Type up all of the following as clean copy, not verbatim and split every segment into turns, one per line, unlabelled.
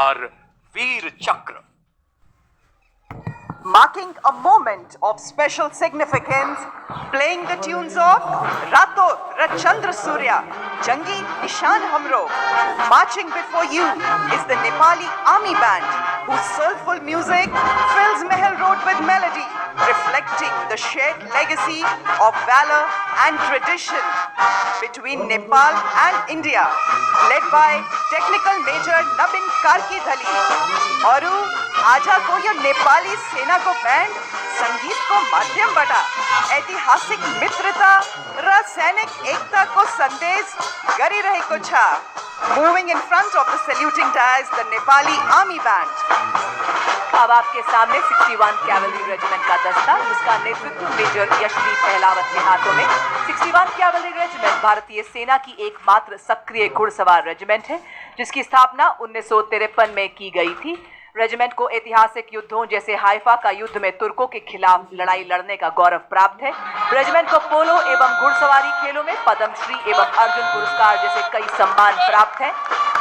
सुबेदार वीर चक्र।
Marking a moment of special significance, playing the tunes of Rato Rachandra Surya, Jangi Nishan Hamro. Marching before you is the Nepali Army Band, whose soulful music fills Mehel Road with melody, reflecting the shared legacy of valor and tradition between Nepal and India, led by Technical Major Nabin Karki Dhali. और आजा को यो नेपाली सेना को band संगीत को माध्यम बटा ऐतिहासिक मित्रता र सैनिक एकता को संदेश गरी रहेको छ। Moving in front of the saluting dice, the Nepali Army Band.
अब आपके सामने 61 कैवलरी रेजिमेंट का दस्ता, जिसका नेतृत्व मेजर यशदीप अहलावत के हाथों में। 61 कैवलरी रेजिमेंट भारतीय सेना की एकमात्र सक्रिय घुड़सवार रेजिमेंट है, जिसकी स्थापना 1953 में की गई थी। रेजिमेंट को ऐतिहासिक युद्धों जैसे हाइफा का युद्ध में तुर्कों के खिलाफ लड़ाई लड़ने का गौरव प्राप्त है। रेजिमेंट को पोलो एवं घुड़सवारी खेलों में पद्मश्री एवं अर्जुन पुरस्कार जैसे कई सम्मान प्राप्त हैं।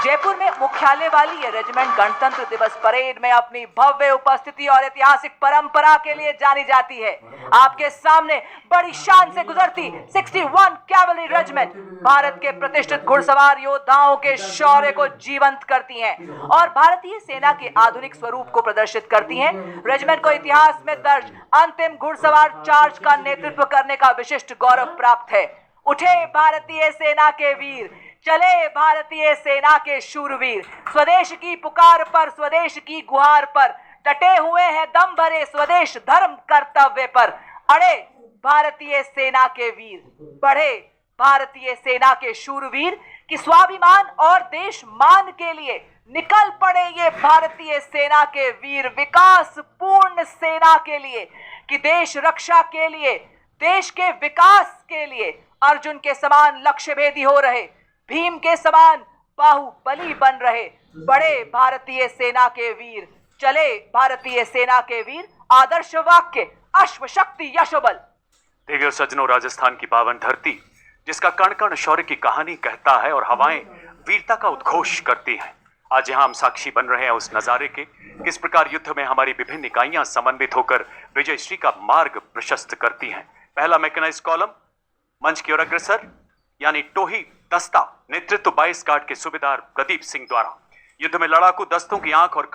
जयपुर में मुख्यालय वाली यह रेजिमेंट गणतंत्र दिवस परेड में अपनी भव्य उपस्थिति और ऐतिहासिक परंपरा के लिए जानी जाती है। आपके सामने बड़ी शान से गुजरती 61 कैवलरी रेजिमेंट भारत के प्रतिष्ठित घुड़सवार योद्धाओं के शौर्य को जीवंत करती हैं और भारतीय सेना के आधुनिक स्वरूप को प्रदर्शित करती हैं। रेजिमेंट को इतिहास में दर्ज अंतिम घुड़सवार चार्ज का नेतृत्व करने का विशिष्ट गौरव प्राप्त है। उठे भारतीय सेना के वीर, चले भारतीय सेना के शूरवीर, स्वदेश की पुकार पर, स्वदेश की गुहार पर डटे हुए हैं दम भरे स्वदेश धर्म कर्तव्य पर। अड़े भारतीय सेना के वीर, बढ़े भारतीय सेना के शूरवीर कि स्वाभिमान और देश मान के लिए निकल पड़े ये भारतीय सेना के वीर, विकास पूर्ण सेना के लिए कि देश रक्षा के लिए, देश के विकास के लिए अर्जुन के समान लक्ष्य भेदी हो रहे, भीम के समान बाहुबली बन रहे। बड़े भारतीय सेना के वीर, चले भारतीय सेना के वीर, आदर्श वाक्य अश्व शक्ति यशोबल।
देवियों सज्जनों, राजस्थान की पावन धरती जिसका कण कण शौर्य की कहानी कहता है और हवाएं वीरता का उद्घोष करती हैं। आज यहाँ हम साक्षी बन रहे हैं उस नजारे के, किस प्रकार युद्ध में हमारी विभिन्न इकाइयां समन्वित होकर विजयश्री का मार्ग प्रशस्त करती हैं। पहला मैकेनाइज्ड कॉलम मंच की ओर अग्रसर, यानी टोही दस्ता, नेतृत्व 22 गार्ड के सूबेदार प्रदीप सिंह द्वारा। युद्ध में लड़ाकू दस्तों की आंख और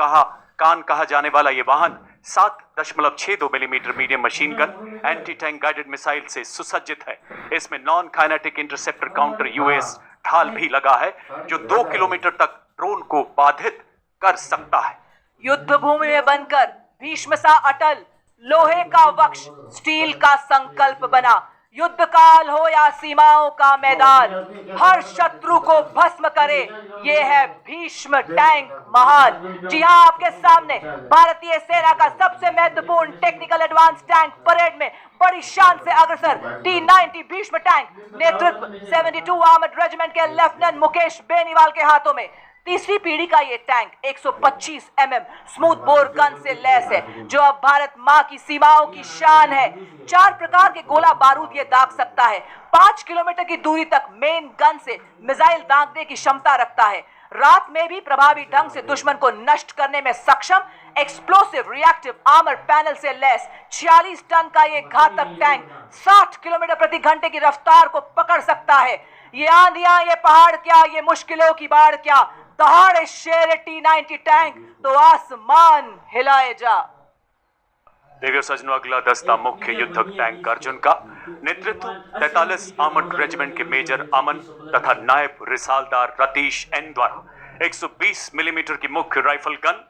कान कहा जाने वाला यह वाहन 7.62 millimetre medium machine gun anti tank guided missile से सुसज्जित है। इसमें non kinetic interceptor counter US ढाल भी लगा है, जो 2 किलोमीटर तक ड्रोन को बाधित कर सकता है।
युद्ध भूमि में बनकर भीष्म सा अटल, लोहे का वक्ष स्टील का संकल्प बना। युद्ध काल हो या सीमाओं का मैदान, हर शत्रु को भस्म करे, ये है भीष्म टैंक महान। जी हाँ, आपके सामने भारतीय सेना का सबसे महत्वपूर्ण टेक्निकल एडवांस टैंक परेड में बड़ी शान से अग्रसर T90 भीष्म टैंक, नेतृत्व 72 आर्मर्ड रेजिमेंट के लेफ्टिनेंट मुकेश बेनीवाल के हाथों में। तीसरी पीढ़ी का ये tank 125 mm smooth bore gun से लैस है, जो अब भारत माँ की सीमाओं की शान है। 4 प्रकार के गोला बारूद ये दाग सकता है। 5 किलोमीटर की दूरी तक मेन गन से मिसाइल दागने की क्षमता रखता है। रात में भी प्रभावी ढंग से दुश्मन को नष्ट करने में सक्षम एक्सप्लोसिव रिएक्टिव आर्मर पैनल से लैस 46 टन का ये घातक टैंक 60 किलोमीटर प्रति घंटे की रफ्तार को पकड़ सकता है। ये आंधियां, ये पहाड़ क्या, ये मुश्किलों की बाढ़ क्या, दहाड़े शेर T90 टैंक तो आसमान हिलाए जा।
देवियों सज्जनों, अगला दस्ता मुख्य युद्धक टैंक अर्जुन का, नेतृत्व 43 आर्मर्ड रेजिमेंट के मेजर अमन तथा नायब रिसालदार रतीश एन द्वारा। 120 मिलीमीटर की मुख्य rifle gun,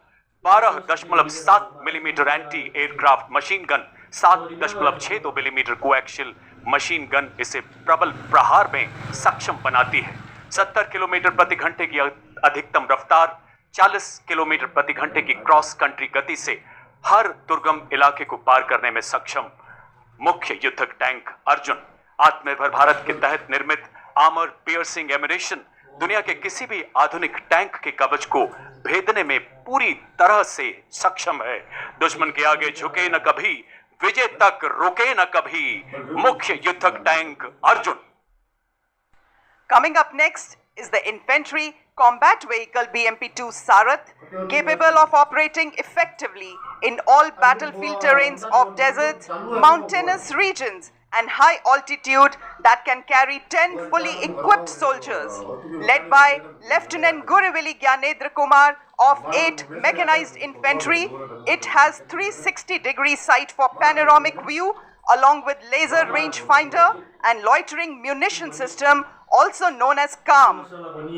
12.7 millimetre anti aircraft machine gun, 7.62 millimetre coaxial machine gun इसे प्रबल प्रहार में सक्षम बनाती है। 70 किलोमीटर प्रति घंटे की अधिकतम रफ्तार, 40 किलोमीटर प्रति घंटे की क्रॉस कंट्री गति से हर दुर्गम इलाके को पार करने में सक्षम मुख्य युद्धक टैंक अर्जुन आत्मनिर्भर भारत के तहत निर्मित आर्मर पियर्सिंग एम्यूनेशन दुनिया के किसी भी आधुनिक टैंक के कवच को भेदने में पूरी तरह से सक्षम है। दुश्मन के आगे झुके न कभी, विजय तक रुके न कभी, मुख्य युद्धक tank Arjun.
Coming up next is the infantry combat vehicle BMP-2 Sarath, capable of operating effectively in all battlefield terrains of deserts, mountainous regions, and high altitude, that can carry 10 fully equipped soldiers. Led by Lieutenant Guruvili Gyanendra Kumar of 8 Mechanized Infantry, it has 360-degree sight for panoramic view, along with laser rangefinder and loitering munition system, also known as CARM.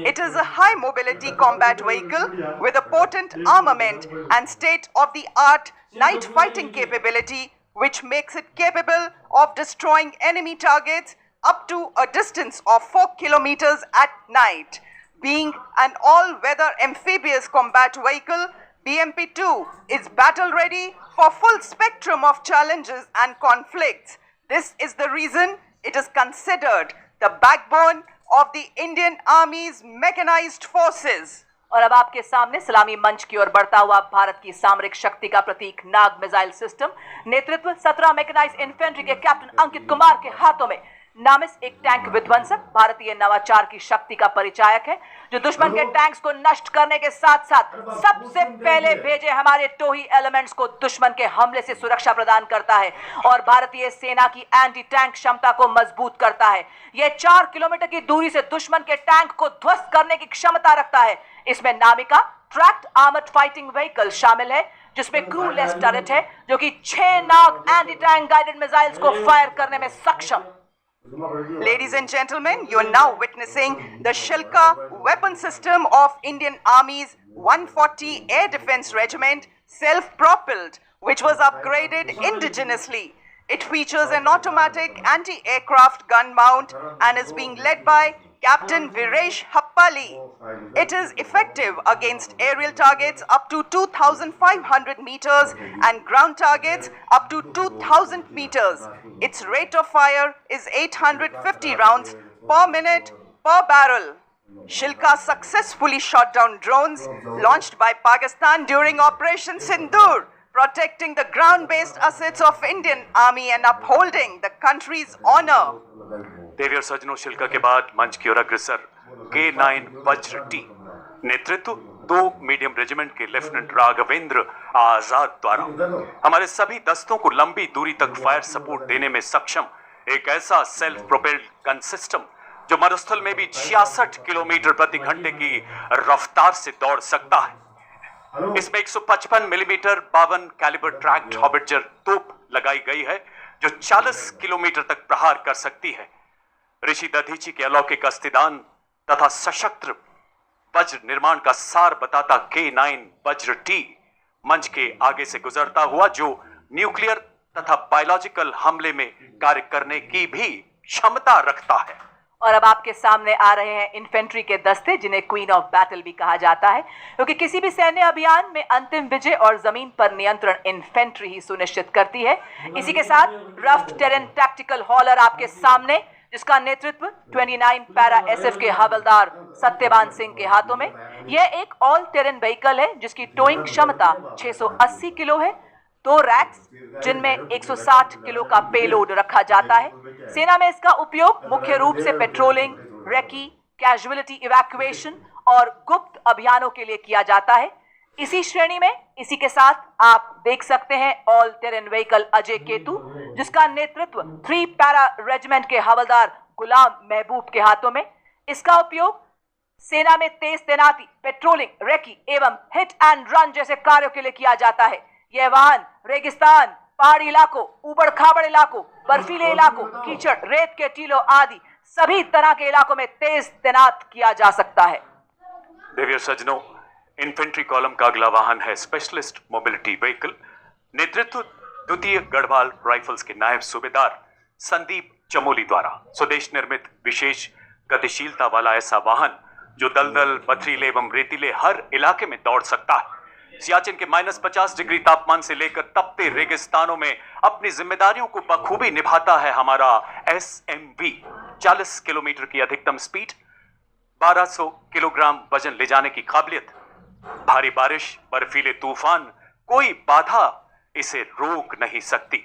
It is a high mobility combat vehicle with a potent armament and state-of-the-art night fighting capability, which makes it capable of destroying enemy targets up to a distance of 4 kilometers at night. Being an all-weather amphibious combat vehicle, BMP-2 is battle-ready for full spectrum of challenges and conflicts. This is the reason it is considered the backbone of the Indian Army's mechanized forces.
और अब आपके सामने सलामी मंच की ओर बढ़ता हुआ भारत की सामरिक शक्ति का प्रतीक नाग मिसाइल सिस्टम, नेतृत्व 17 मैकेनाइज्ड इन्फेंट्री के कैप्टन अंकित कुमार के हाथों में। नामिस एक टैंक विध्वंसक भारतीय नवाचार की शक्ति का परिचायक है, जो दुश्मन के टैंक्स को नष्ट करने के साथ साथ सबसे पहले भेजे हमारे टोही एलिमेंट्स को दुश्मन के हमले से सुरक्षा प्रदान करता है और भारतीय सेना की एंटी टैंक क्षमता को मजबूत करता है। यह 4 किलोमीटर की दूरी से दुश्मन के टैंक को ध्वस्त करने की क्षमता रखता है। इसमें नामिका ट्रैक्ड आर्मर्ड फाइटिंग व्हीकल शामिल है, जिसमें क्रू लेस टर्रेट है, जो कि 6 नाग एंटी टैंक गाइडेड मिसाइल्स को फायर करने में सक्षम।
Ladies and gentlemen, you are now witnessing the Shilka weapon system of Indian Army's 140 Air Defense Regiment, self-propelled, which was upgraded indigenously. It features an automatic anti-aircraft gun mount and is being led by Captain Viresh Happali. It is effective against aerial targets up to 2,500 meters and ground targets up to 2,000 meters. Its rate of fire is 850 rounds per minute per barrel. Shilka successfully shot down drones launched by Pakistan during Operation Sindoor, protecting the ground-based assets of Indian Army and upholding the country's honor.
देवियर सजनों, शिल्का के बाद मंच की ओर अग्रसर K9 वज्र T, नेतृत्व 2 medium regiment के lieutenant Raghavendra आजाद द्वारा हमारे सभी दस्तों को लंबी दूरी तक फायर सपोर्ट देने में सक्षम एक ऐसा सेल्फ प्रोपेल्ड गन सिस्टम जो मरुस्थल में भी 66 किलोमीटर प्रति घंटे की रफ्तार से दौड़ सकता है। इसमें 155 मिलीमीटर 52 कैलिबर ट्रैक्ड हॉबिटजर तोप लगाई गई है, जो 40 किलोमीटर तक प्रहार कर सकती है। ऋषि दधीची के अलौकिक अस्तिदान तथा सशक्त वज्र निर्माण का सार बताता K9 वज्र टी मंच के आगे से गुजरता हुआ, जो न्यूक्लियर तथा बायोलॉजिकल हमले में कार्य करने की भी क्षमता रखता है।
और अब आपके सामने आ रहे हैं इन्फेंट्री के दस्ते, जिन्हें क्वीन ऑफ बैटल भी कहा जाता है, क्योंकि किसी भी सैन्य अभियान में अंतिम विजय और जमीन पर नियंत्रण इन्फेंट्री ही सुनिश्चित करती है। इसी के साथ रफ टेरेन टैक्टिकल हॉलर आपके सामने, जिसका नेतृत्व 29 पैरा एसएफ के हवलदार सत्यवान सिंह के हाथों में। यह एक ऑल टेरेन व्हीकल है, जिसकी टोइंग क्षमता 680 किलो है। 2 रैक्स, जिनमें 160 किलो का पेलोड रखा जाता है। सेना में इसका उपयोग मुख्य रूप से पेट्रोलिंग, रेकी, कैजुअलिटी इवैक्यूएशन और गुप्त अभियानों के लिए किया जाता है। इसी श्रेणी में इसी के साथ आप देख सकते हैं all terrain vehicle Ajay Ketu, जिसका नेतृत्व 3 पैरा रेजिमेंट के हवलदार गुलाम महबूब के हाथों में। इसका उपयोग सेना में तेज तैनाती, पेट्रोलिंग, रेकी एवं हिट एंड रन जैसे कार्यों के लिए किया जाता है। यह वाहन रेगिस्तान, पहाड़ी इलाकों, उबड़ खाबड़ इलाकों, बर्फीले इलाकों, कीचड़, रेत के टीलों आदि सभी तरह के इलाकों में तेज तैनात किया जा सकता है।
देवियर सज्जनों, इन्फेंट्री कॉलम का अगला वाहन है स्पेशलिस्ट मोबिलिटी व्हीकल, नेतृत्व 2 गढ़वाल राइफल्स के नायब सूबेदार संदीप चमोली द्वारा। स्वदेश निर्मित विशेष गतिशीलता वाला ऐसा वाहन जो दलदल, पथरीले एवं रेतीले हर इलाके में दौड़ सकता है। सियाचिन के -50 डिग्री तापमान से लेकर तपते रेगिस्तानों में अपनी जिम्मेदारियों को बखूबी निभाता है हमारा SMV। 40 किलोमीटर की अधिकतम स्पीड, 1200 किलोग्राम वजन ले जाने की काबिलियत, भारी बारिश, बर्फीले तूफान, कोई बाधा इसे रोक नहीं सकती।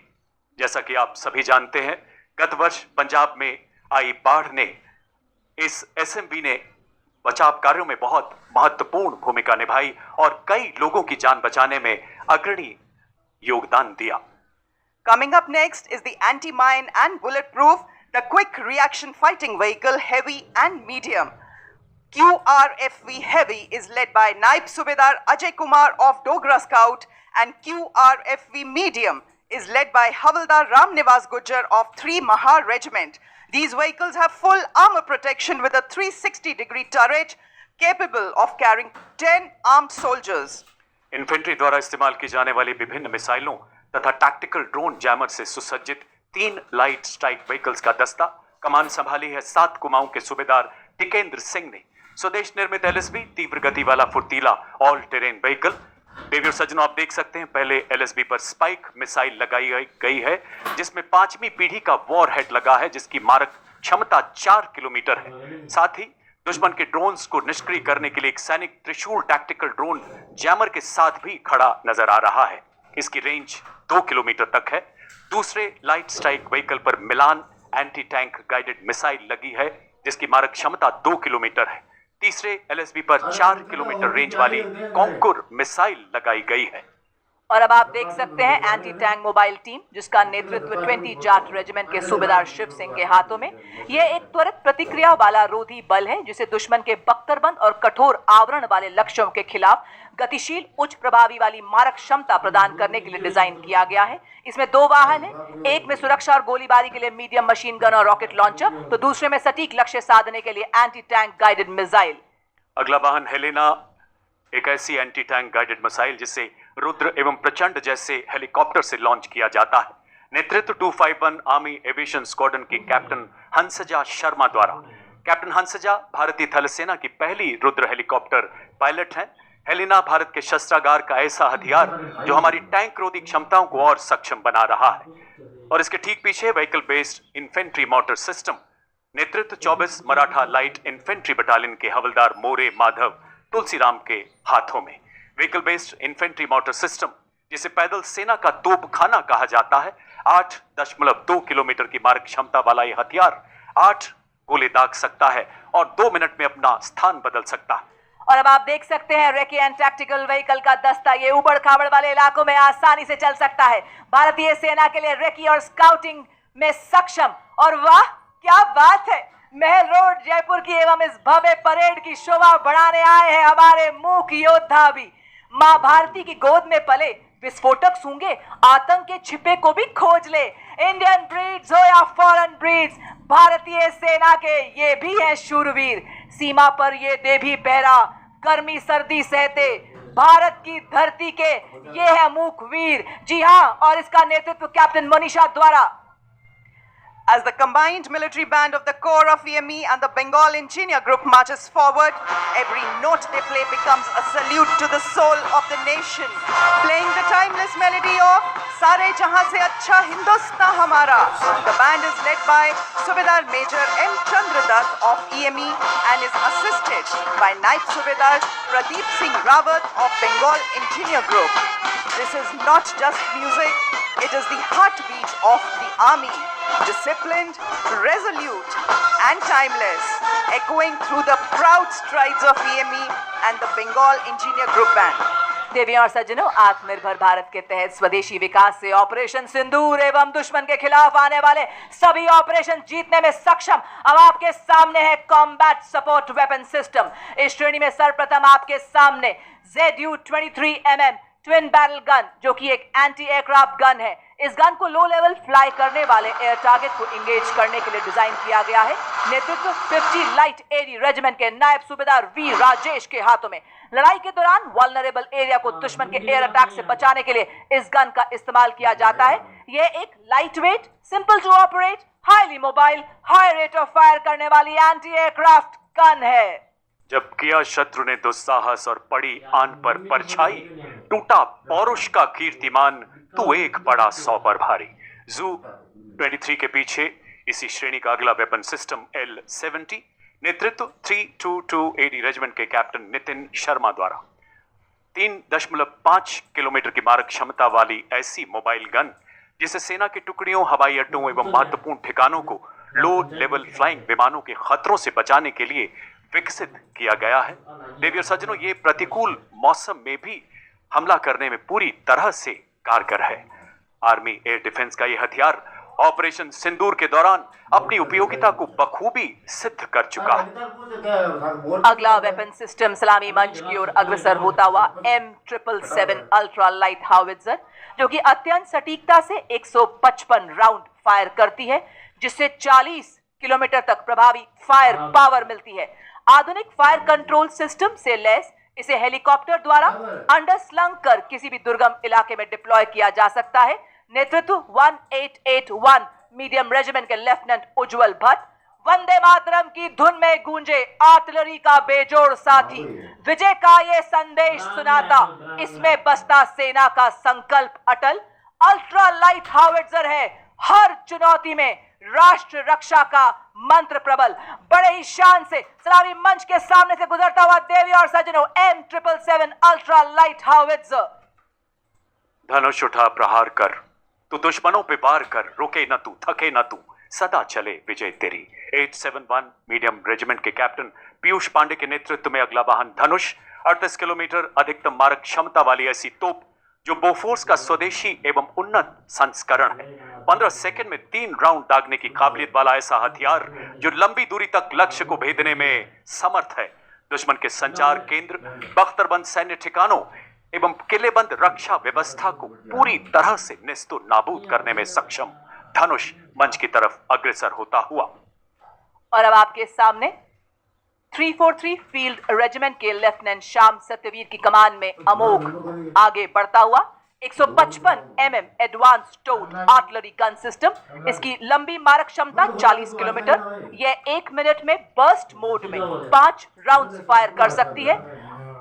जैसा कि आप सभी जानते हैं, गत वर्ष पंजाब में आई बाढ़ ने इस SMV ने बचाव कार्यों में बहुत महत्वपूर्ण भूमिका निभाई और कई लोगों की जान बचाने में अग्रणी योगदान दिया।
Coming up next is the anti-mine and bulletproof, the quick reaction fighting vehicle heavy and medium. QRFV Heavy is led by Naib Subedar Ajay Kumar of Dogra Scout, and QRFV Medium is led by Havildar Ram Nivas Gujjar of 3 Mahar Regiment. These vehicles have full armor protection with a 360-degree turret capable of carrying 10 armed soldiers.
Infantry द्वारा इस्तेमाल की जाने वाली विभिन्न मिसाइलों तथा tactical drone jammer से सुसज्जित 3 लाइट स्ट्राइक व्हीकल्स का दस्ता कमान संभाली है 7 कुमाऊं के सूबेदार टिकेंद्र सिंह ने। स्वदेश निर्मित एलएसबी तीव्र गति वाला फुर्तीला ऑल टेरेन व्हीकल। देवियों सज्जनों, आप देख सकते हैं पहले एलएसबी पर स्पाइक मिसाइल लगाई गई है जिसमें 5वीं पीढ़ी का वॉर हेड लगा है जिसकी मारक क्षमता 4 किलोमीटर है। साथ ही दुश्मन के ड्रोन्स को निष्क्रिय करने के लिए एक सैनिक त्रिशूल टैक्टिकल ड्रोन जैमर के साथ भी खड़ा नजर आ रहा है। इसकी रेंज 2 किलोमीटर तक है। दूसरे लाइट स्ट्राइक व्हीकल पर मिलान एंटी टैंक गाइडेड मिसाइल लगी है जिसकी मारक क्षमता 2 किलोमीटर है। तीसरे एलएसबी पर 4 किलोमीटर रेंज वाली कॉन्कुर मिसाइल लगाई गई है।
और अब आप देख सकते हैं एंटी टैंक मोबाइल टीम जिसका नेतृत्व 20 जाट रेजिमेंट के सूबेदार शिव सिंह के हाथों में। यह एक त्वरित प्रतिक्रिया वाला रोधी बल है जिसे दुश्मन के बख्तरबंद और कठोर आवरण वाले लक्ष्यों के खिलाफ गतिशील उच्च प्रभावी वाली मारक क्षमता प्रदान करने के लिए डिजाइन किया गया है। इसमें 2 वाहन हैं, एक में सुरक्षा और गोलीबारी के लिए मीडियम मशीन गन और रॉकेट लॉन्चर, तो दूसरे में सटीक लक्ष्य साधने के लिए एंटी टैंक गाइडेड मिसाइल।
अगला वाहन हेलेना, एक ऐसी एंटी टैंक गाइडेड मिसाइल जिसे रुद्र एवं प्रचंड जैसे हेलीकॉप्टर से लॉन्च किया जाता है। नेतृत्व 251 आर्मी एविएशन स्क्वाड्रन की कैप्टन हंसजा शर्मा द्वारा। कैप्टन हंसजा भारतीय थल सेना की पहली रुद्र हेलीकॉप्टर पायलट हैं। हेलेना भारत के शस्त्रागार का ऐसा हथियार जो हमारी टैंक रोधी क्षमताओं को और सक्षम बना रहा है। और इसके ठीक पीछे vehicle based infantry motor system. नेतृत्व 24 मराठा लाइट इन्फेंट्री बटालियन के हवलदार मोरे माधव तुलसीराम के हाथों में। Vehicle based infantry motor system जिसे पैदल सेना का तोपखाना कहा जाता है। 8.2 किलोमीटर की मारक क्षमता वाला यह हथियार 8 गोले दाग सकता है और 2 मिनट में अपना स्थान बदल सकता है।
और अब आप देख सकते हैं रेकी एंड टैक्टिकल व्हीकल का दस्ता ये उबड़ खाबड़ वाले इलाकों में आसानी से चल सकता है। भारतीय सेना के लिए रेकी और स्काउटिंग में सक्षम। और वाह क्या बात है, महल रोड जयपुर की एवं इस भव्य परेड की शोभा बढ़ाने आए हैं हमारे मूक योद्धा भी। मां भारती की गोद में पले, विस्फोटक सूंघे, आतंक के छिपे को भी खोज ले। इंडियन ब्रीड्स हो या फॉरेन ब्रीड्स, भारतीय सेना के ये भी हैं शूरवीर। सीमा पर ये दे भी पहरा, गर्मी सर्दी सहते भारत की धरती के ये है मूक वीर। जी हाँ, और इसका नेतृत्व कैप्टन मनीषा द्वारा।
As the combined military band of the Corps of EME and the Bengal Engineer Group marches forward, every note they play becomes a salute to the soul of the nation, playing the timeless melody of Sare Jahan Se Achha Hindustan Hamara. The band is led by Subedar Major M. Chandradutt of EME and is assisted by Naib Subedar Pradeep Singh Rawat of Bengal Engineer Group. This is not just music, it is the heartbeat of the army. Disciplined, resolute and timeless, echoing through the proud strides of EME and the Bengal Engineer Group Band.
देवियों और सज्जनों, आत्मनिर्भर भारत के तहत स्वदेशी विकास से operation सिंदूर एवं दुश्मन के खिलाफ आने वाले सभी ऑपरेशन जीतने में सक्षम अब आपके सामने है कॉम्बैट सपोर्ट वेपन सिस्टम। इस श्रेणी में सर्वप्रथम आपके सामने ZU-23mm ट्विन बैरल गन जो कि एक एंटी एयरक्राफ्ट गन है। इस गन को लो लेवल फ्लाई करने वाले एयर टारगेट को इंगेज करने के लिए डिजाइन किया गया है। नेतृत्व 50 लाइट एडी रेजिमेंट के नायब सूबेदार वी राजेश के हाथों में। लड़ाई के दौरान वल्नरेबल एरिया को दुश्मन के एयर अटैक से बचाने के लिए इस गन का इस्तेमाल किया जाता है। यह एक light weight, simple to operate, highly mobile, high rate of fire करने वाली एंटी एयरक्राफ्ट गन है।
जब किया शत्रु ने दुस्साहस और पड़ी आन पर परछाई, टूटा पौरुष का कीर्तिमान, तू एक पड़ा 100 पर भारी। ZU-23 के पीछे इसी श्रेणी का अगला वेपन सिस्टम L-70, नेतृत्व 322 AD रेजिमेंट के कैप्टन नितिन शर्मा द्वारा। 3.5 किलोमीटर की मारक क्षमता वाली ऐसी मोबाइल गन जिसे सेना की टुकड़ियों, हवाई अड्डों एवं महत्वपूर्ण ठिकानों को लो लेवल फ्लाइंग विमानों के खतरों से बचाने के लिए विकसित किया गया है। देवी और सज्जनों, ये प्रतिकूल मौसम में भी हमला करने में पूरी तरह से कारगर है। आर्मी एयर डिफेंस का यह हथियार ऑपरेशन सिंदूर के दौरान अपनी उपयोगिता को बखूबी सिद्ध कर चुका है।
अगला वेपन सिस्टम सलामी मंच की ओर अग्रसर होता हुआ M777 अल्ट्रा लाइट हाउवित्जर, जो कि अत्यंत सटीकता से 155 राउंड फायर करती है, जिससे 40 किलोमीटर तक प्रभावी फायर पावर मिलती है। आधुनिक फायर कंट्रोल सिस्टम से लैस इसे हेलीकॉप्टर द्वारा अंडरस्लंग कर किसी भी दुर्गम इलाके में डिप्लॉय किया जा सकता है। नेतृत्व 1881 मीडियम रेजिमेंट के लेफ्टिनेंट उज्जवल भट्ट। वंदे मातरम की धुन में गूंजे आर्टिलरी का बेजोड़ साथी, विजय का ये संदेश सुनाता, इसमें बसता सेना का संकल्प अटल। अल्ट्रा लाइट हाउवित्जर है हर चुनौती में राष्ट्र रक्षा का मंत्र प्रबल। बड़े ही शान से सलामी मंच के सामने से गुजरता हुआ देवी और सज्जनों M777 अल्ट्रा लाइट हाउवित्जर।
धनुष उठा प्रहार कर, तू दुश्मनों पे वार कर, रुके न तू, थके न तू, सदा चले विजय तेरी। 871 मीडियम रेजिमेंट के कैप्टन पीयूष पांडे के नेतृत्व में अगला वाहन धनुष 38 किलोमीटर अधिकतम मारक क्षमता वाली ऐसी तोप, जो बोफोर्स का स्वदेशी एवं उन्नत संस्करण है। 15 सेकंड में 3 राउंड दागने की काबिलियत वाला ऐसा हथियार, जो लंबी दूरी तक लक्ष्य को भेदने में समर्थ है। दुश्मन के संचार केंद्र, बख्तरबंद सैन्य ठिकानों एवं किलेबंद रक्षा व्यवस्था को पूरी तरह से नेस्तु नाबूद करने में सक्षम धनुष मंच की तरफ अग्रसर होता हुआ।
और अब आपके सामने 343 फील्ड रेजिमेंट के लेफ्टिनेंट श्याम सत्यवीर की कमान में अमोघ आगे बढ़ता हुआ 155 mm advance toad artillery gun system. इसकी लंबी मारक क्षमता 40 किलोमीटर। यह 1 मिनट में बर्स्ट मोड में 5 राउंड्स फायर कर सकती है।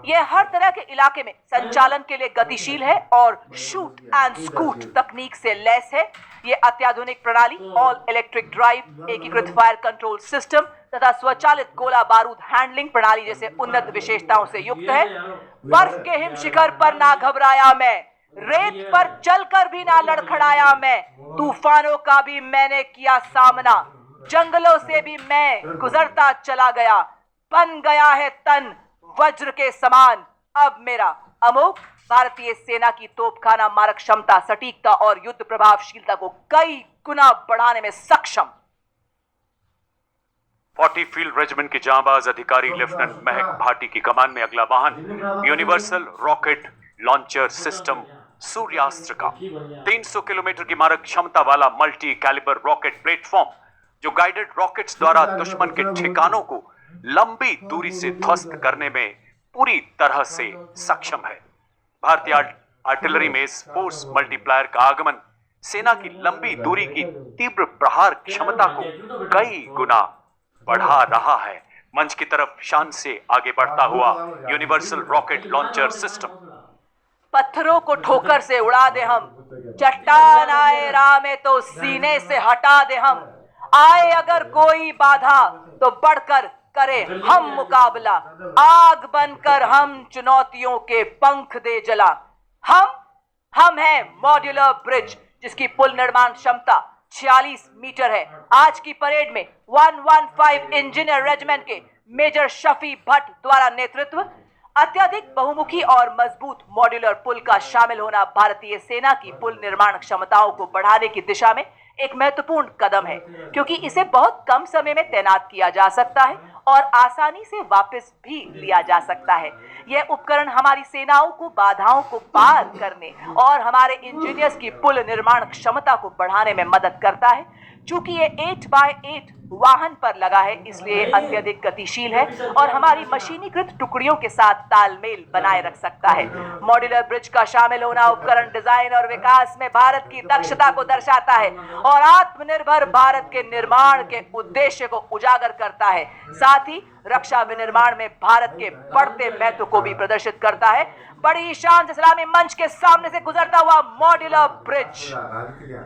यह हर तरह के इलाके में संचालन के लिए गतिशील है और शूट एंड स्कूट तकनीक से लैस है। यह अत्याधुनिक प्रणाली, ऑल इलेक्ट्रिक ड्राइव, एकीकृत फायर कंट्रोल सिस्टम तथा स्वचालित गोला बारूद हैंडलिंग प्रणाली जैसे उन्नत विशेषताओं से युक्त है। बर्फ के हिम शिखर पर ना घबराया मैं, रेत पर चलकर भी ना लड़खड़ाया मैं, तूफानों का भी मैंने किया सामना, जंगलों से भी मैं गुजरता चला गया, बन गया है तन वज्र के समान अब मेरा। अमोघ भारतीय सेना की तोपखाना मारक क्षमता, सटीकता और युद्ध प्रभावशीलता को कई गुना बढ़ाने में सक्षम।
40 फील्ड रेजिमेंट के जांबाज अधिकारी लेफ्टिनेंट महक भाटी की कमान में अगला वाहन यूनिवर्सल रॉकेट लॉन्चर सिस्टम सूर्यास्त्र का 300 किलोमीटर की मारक क्षमता वाला मल्टी कैलिबर रॉकेट प्लेटफॉर्म, जो गाइडेड रॉकेट्स द्वारा दुश्मन के ठिकानों को लंबी दूरी से ध्वस्त करने में पूरी तरह से सक्षम है। भारतीय आर्टिलरी में इस फोर्स मल्टीप्लायर का आगमन सेना की लंबी दूरी की तीव्र प्रहार क्षमता को कई गुना बढ़ा रहा है। मंच की तरफ शान से आगे बढ़ता हुआ यूनिवर्सल रॉकेट लॉन्चर सिस्टम।
पत्थरों को ठोकर से उड़ा दे हम, चट्टान आए राह में तो सीने से हटा दे हम, आए अगर कोई बाधा तो बढ़कर करे हम मुकाबला, आग बनकर हम चुनौतियों के पंख दे जला। हम हैं मॉड्यूलर ब्रिज, जिसकी पुल निर्माण क्षमता 46 मीटर है। आज की परेड में 115 इंजीनियर रेजिमेंट के मेजर शफी भट्ट द्वारा नेतृत्व, अत्यधिक बहुमुखी और मजबूत मॉड्यूलर पुल का शामिल होना भारतीय सेना की पुल निर्माण क्षमताओं को बढ़ाने की दिशा में एक महत्वपूर्ण कदम है, क्योंकि इसे बहुत कम समय में तैनात किया जा सकता है और आसानी से वापस भी लिया जा सकता है। यह उपकरण हमारी सेनाओं को बाधाओं को पार करने और हमारे इंजीनियर्स की पुल निर्माण क्षमता को बढ़ाने में मदद करता है। चूंकि ये 8x8 वाहन पर लगा है, इसलिए अत्यधिक गतिशील है और हमारी मशीनीकृत टुकड़ियों के साथ तालमेल बनाए रख सकता है। मॉड्यूलर ब्रिज का शामिल होना उपकरण डिजाइन और विकास में भारत की दक्षता को दर्शाता है और आत्मनिर्भर भारत के निर्माण के उद्देश्य को उजागर करता है। साथ ही रक्षा विनिर्माण में भारत के बढ़ते महत्व को भी प्रदर्शित करता है। बड़ी शान से सलामी मंच के सामने से गुजरता हुआ मॉड्यूलर ब्रिज।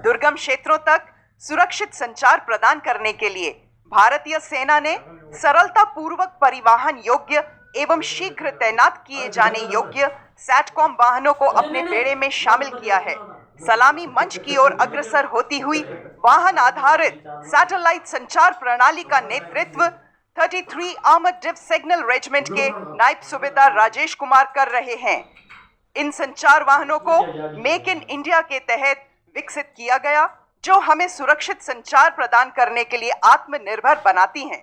दुर्गम क्षेत्रों तक सुरक्षित संचार प्रदान करने के लिए भारतीय सेना ने सरलता पूर्वक परिवहन योग्य एवं शीघ्र तैनात किए जाने योग्य सैटकॉम वाहनों को अपने बेड़े में शामिल किया है। सलामी मंच की ओर अग्रसर होती हुई वाहन आधारित सैटेलाइट संचार प्रणाली का नेतृत्व 33 आर्मर्ड डिव सिग्नल रेजिमेंट के नायब सूबेदार राजेश कुमार कर रहे हैं। इन संचार वाहनों को मेक इन इंडिया के तहत विकसित किया गया, जो हमें सुरक्षित संचार प्रदान करने के लिए आत्मनिर्भर बनाती हैं।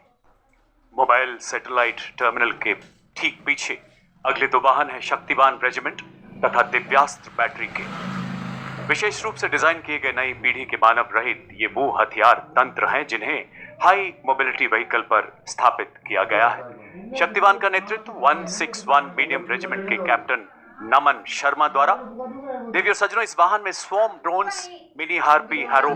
मोबाइल सैटेलाइट टर्मिनल के ठीक पीछे अगले दो वाहन है शक्तिवान रेजिमेंट तथा दिव्यास्त्र बैटरी के। विशेष रूप से डिजाइन किए गए नई पीढ़ी के मानव रहित ये वो हथियार तंत्र हैं जिन्हें हाई मोबिलिटी व्हीकल पर स्थापित किया गया है। शक्तिवान का नेतृत्व 161 मीडियम रेजिमेंट के कैप्टन नमन शर्मा द्वारा। देवियों सज्जनों, इस वाहन में swarm drones, mini harpy, harrow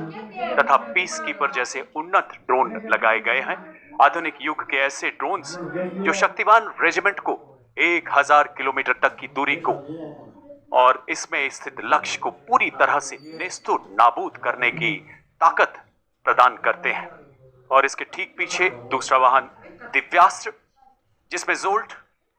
तथा पीस कीपर जैसे उन्नत ड्रोन लगाए गए हैं। आधुनिक युग के ऐसे ड्रोन्स जो शक्तिवान रेजिमेंट को 1000 किलोमीटर तक की दूरी को और इसमें स्थित लक्ष्य को पूरी तरह से नेस्तो नाबूद करने की ताकत प्रदान करते हैं। और इसके ठीक पीछे दूसरा वाहन दिव्यास्त्र, जिसमें jolt,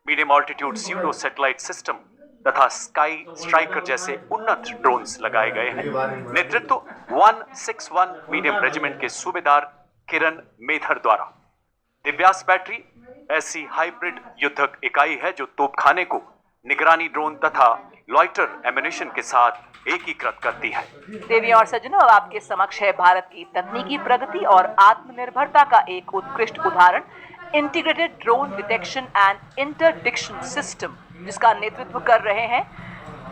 medium altitude pseudo satellite system तथा स्काई स्ट्राइकर जैसे उन्नत ड्रोन्स लगाए गए हैं। नेतृत्व 161 मीडियम रेजिमेंट के सूबेदार किरण मेधर द्वारा। दिव्यास्त्र बैटरी ऐसी हाइब्रिड युद्धक इकाई है जो तोपखाने को निगरानी ड्रोन तथा लॉइटर एम्युनिशन के साथ एकीकृत करती है।
देवियों और सज्जनों, अब आपके समक्ष है भारत की तकनीकी प्रगति और आत्मनिर्भरता का एक उत्कृष्ट उदाहरण, integrated drone detection and interdiction system, जिसका नेतृत्व कर रहे हैं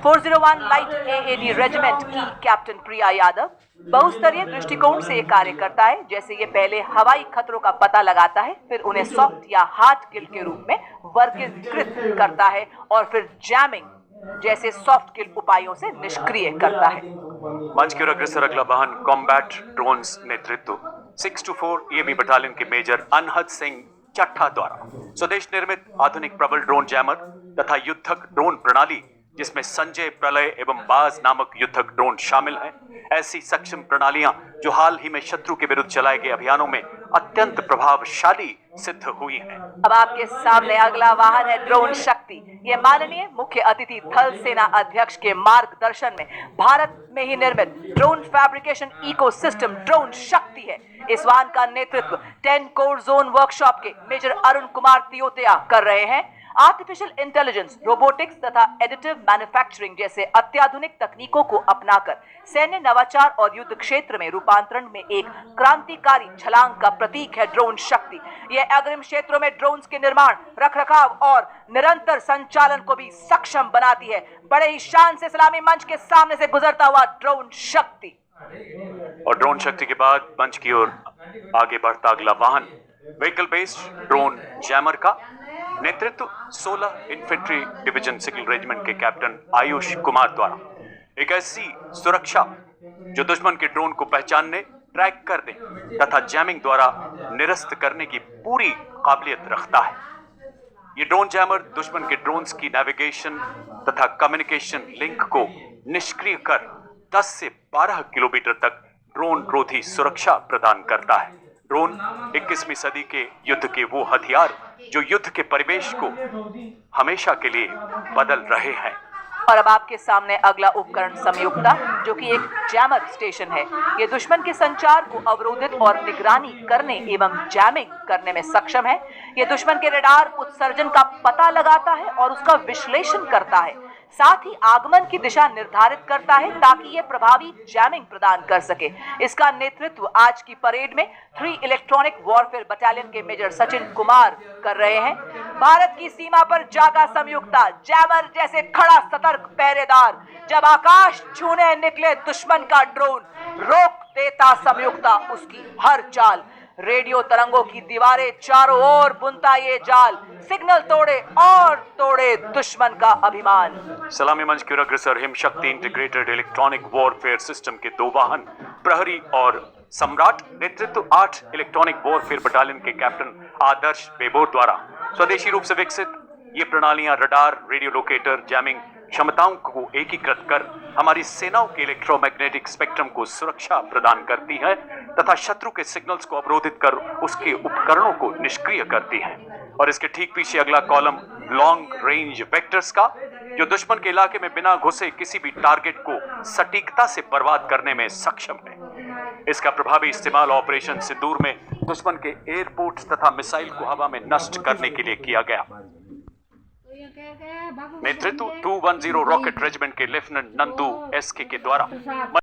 401 लाइट AAD रेजिमेंट की कैप्टन प्रिया यादव। बहुस्तरीय दृष्टिकोण से ये कार्य करता है। जैसे ये पहले हवाई खतरों का पता लगाता है, फिर उन्हें सॉफ्ट या हार्ड किल के रूप में वर्गीकृत करता है और फिर जैमिंग जैसे सॉफ्ट किल उपायों से निष्क्रिय करता है।
मंच की ओर अग्रसर अगला वाहन कॉम्बैट ड्रोन्स नेतृत्व 624 EAB बटालियन के मेजर अनहद सिंह चट्ठा द्वारा। स्वदेश निर्मित आधुनिक प्रबल ड्रोन जैमर तथा युद्धक ड्रोन प्रणाली, जिसमें संजय, प्रलय एवं बाज नामक युद्धक ड्रोन शामिल हैं। ऐसी सक्षम प्रणालियां जो हाल ही में शत्रु के विरुद्ध चलाए गए अभियानों में अत्यंत प्रभावशाली सिद्ध हुई हैं।
अब आपके सामने अगला वाहन है ड्रोन शक्ति। ये माननीय मुख्य अतिथि थल सेना अध्यक्ष के मार्गदर्शन में भारत में ही निर्मित ड्रोन फैब्रिकेशन इकोसिस्टम ड्रोन शक्ति है। इस वाहन का नेतृत्व 10 कोर जोन वर्कशॉप के मेजर अरुण कुमार तियोतिया कर रहे हैं। आर्टिफिशियल इंटेलिजेंस, रोबोटिक्स तथा एडिटिव मैन्युफैक्चरिंग जैसे अत्याधुनिक तकनीकों को अपनाकर सैन्य नवाचार और युद्ध क्षेत्र में रूपांतरण में एक क्रांतिकारी छलांग का प्रतीक है ड्रोन शक्ति। यह अग्रिम क्षेत्रों में ड्रोन्स के निर्माण, रखरखाव और निरंतर संचालन को भी सक्षम बनाती है। बड़े ही शान से सलामी मंच के सामने से गुजरता हुआ ड्रोन शक्ति।
और ड्रोन शक्ति के बाद मंच की ओर आगे बढ़ता अगला वाहन व्हीकल बेस्ड ड्रोन जैमर का नेतृत्व 16 इन्फेंट्री डिवीजन सिग्नल रेजिमेंट के कैप्टन आयुष कुमार द्वारा। एक ऐसी सुरक्षा जो दुश्मन के ड्रोन को पहचानने, ट्रैक करने तथा जैमिंग द्वारा निरस्त करने की पूरी काबिलियत रखता है। ये ड्रोन जैमर दुश्मन के ड्रोन्स की नेविगेशन तथा कम्युनिकेशन लिंक को निष्क्रिय कर 10 से 12 किलोमीटर तक ड्रोन रोधी सुरक्षा प्रदान करता है। ड्रोन 21वीं सदी के युद्ध के वो हथियार जो युद्ध के परिवेश को हमेशा के लिए बदल रहे हैं।
और अब आपके सामने अगला उपकरण संयुक्ता, जो कि एक जैमर स्टेशन है। ये दुश्मन के संचार को अवरोधित और निगरानी करने एवं जैमिंग करने में सक्षम है। ये दुश्मन के रडार उत्सर्जन का पता लगाता है और उसका विश्लेषण करता है, साथ ही आगमन की दिशा निर्धारित करता है ताकि ये प्रभावी जैमिंग प्रदान कर सके। इसका नेतृत्व आज की परेड में 3 इलेक्ट्रॉनिक वॉरफेयर बटालियन के मेजर सचिन कुमार कर रहे हैं। भारत की सीमा पर जागा संयुक्ता, जैमर जैसे खड़ा सतर्क पहरेदार, जब आकाश छूने निकले दुश्मन का ड्रोन, रोक देता संयुक्ता उसकी हर चाल। रेडियो तरंगों की दीवारें चारों ओर बुनता ये जाल, सिग्नल तोड़े और तोड़े दुश्मन का अभिमान।
सलामी मंच की ओर अग्रसर हिम शक्ति इंटीग्रेटेड इलेक्ट्रॉनिक वॉरफेयर सिस्टम के दो वाहन प्रहरी और सम्राट, नेतृत्व 8 इलेक्ट्रॉनिक वॉरफेयर बटालियन के कैप्टन आदर्श बेबोर द्वारा। स्वदेशी रूप से विकसित ये प्रणालियां रडार, रेडियो लोकेटर, जैमिंग क्षमताओं को एकीकृत कर हमारी सेनाओं के इलेक्ट्रोमैग्नेटिक स्पेक्ट्रम को सुरक्षा प्रदान करती है तथा शत्रु के सिग्नल्स को अवरोधित कर उसके उपकरणों को निष्क्रिय करती है। और इसके ठीक पीछे अगला कॉलम लॉन्ग रेंज वेक्टर्स का, जो दुश्मन के इलाके में बिना घुसे किसी भी टारगेट को सटीकता से बर्बाद करने में सक्षम है। इसका प्रभावी इस्तेमाल ऑपरेशन सिंदूर में दुश्मन के एयरपोर्ट्स तथा मिसाइल को हवा में नष्ट करने के लिए किया गया। नेतृत्व 210 रॉकेट रेजिमेंट के लेफ्टिनेंट नंदू एसके के द्वारा